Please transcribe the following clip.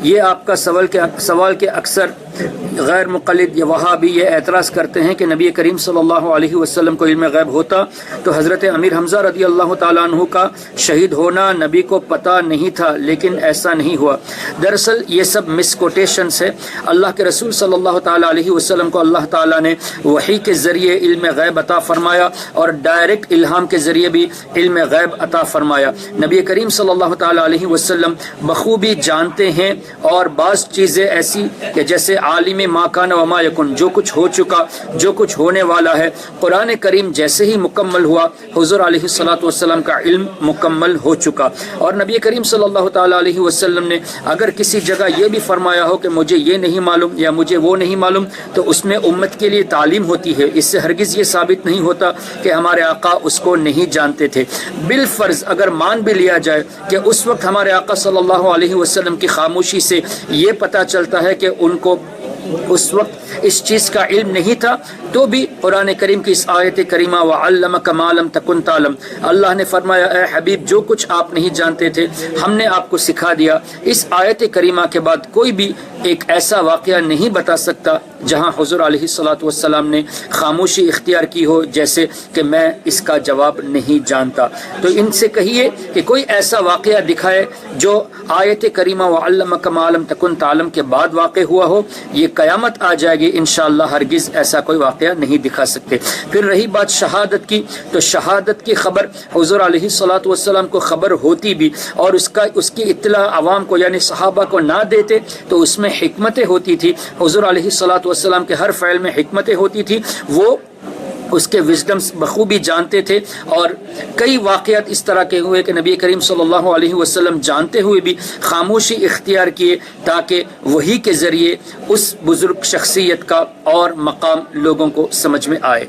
یہ آپ کا سوال کے اکثر غیر مقلد یا وہابی یہ اعتراض کرتے ہیں کہ نبی کریم صلی اللہ علیہ وسلم کو علم غیب ہوتا تو حضرت امیر حمزہ رضی اللہ تعالیٰ عنہ کا شہید ہونا نبی کو پتہ نہیں تھا، لیکن ایسا نہیں ہوا۔ دراصل یہ سب مس کوٹیشنس ہے۔ اللہ کے رسول صلی اللہ تعالیٰ علیہ وسلم کو اللہ تعالیٰ نے وحی کے ذریعے علم غیب عطا فرمایا اور ڈائریکٹ الہام کے ذریعے بھی علم غیب عطا فرمایا۔ نبی کریم صلی اللہ تعالیٰ علیہ وسلم بخوبی جانتے ہیں، اور بعض چیزیں ایسی کہ جیسے عالم ما کان و ما یکن، جو کچھ ہو چکا، جو کچھ ہونے والا ہے، قرآن کریم جیسے ہی مکمل ہوا حضور علیہ الصلوۃ والسلام کا علم مکمل ہو چکا۔ اور نبی کریم صلی اللہ تعالیٰ علیہ وسلم نے اگر کسی جگہ یہ بھی فرمایا ہو کہ مجھے یہ نہیں معلوم یا مجھے وہ نہیں معلوم، تو اس میں امت کے لیے تعلیم ہوتی ہے۔ اس سے ہرگز یہ ثابت نہیں ہوتا کہ ہمارے آقا اس کو نہیں جانتے تھے۔ بالفرض اگر مان بھی لیا جائے کہ اس وقت ہمارے آقا صلی اللہ علیہ وسلم کی خاموشی سے یہ پتہ چلتا ہے کہ ان کو اس وقت اس چیز کا علم نہیں تھا، تو بھی قرآن کریم کی اس آیت کریمہ وَعَلَّمَكَ مَا لَمْ تَكُنْ تَعْلَمْ، اللہ نے فرمایا اے حبیب جو کچھ آپ نہیں جانتے تھے ہم نے آپ کو سکھا دیا۔ اس آیت کریمہ کے بعد کوئی بھی ایک ایسا واقعہ نہیں بتا سکتا جہاں حضور علیہ الصلوۃ والسلام نے خاموشی اختیار کی ہو، جیسے کہ میں اس کا جواب نہیں جانتا۔ تو ان سے کہیے کہ کوئی ایسا واقعہ دکھائے جو آیت کریمہ وَعَلَّمَكَ مَا لَمْ تَكُنْ تَعْلَمْ کے بعد واقع ہوا ہو۔ یہ قیامت آ جائے گی انشاءاللہ، ہرگز ایسا کوئی واقعہ نہیں دکھا سکتے۔ پھر رہی بات شہادت کی، تو شہادت کی خبر حضور علیہ الصلوۃ والسلام کو خبر ہوتی بھی اور اس کی اطلاع عوام کو یعنی صحابہ کو نہ دیتے تو اس میں حکمتیں ہوتی تھی۔ حضور علیہ الصلوۃ والسلام کے ہر فعل میں حکمتیں ہوتی تھی، وہ اس کے وزڈمز بخوبی جانتے تھے۔ اور کئی واقعات اس طرح کے ہوئے کہ نبی کریم صلی اللہ علیہ وسلم جانتے ہوئے بھی خاموشی اختیار کیے تاکہ وحی کے ذریعے اس بزرگ شخصیت کا اور مقام لوگوں کو سمجھ میں آئے۔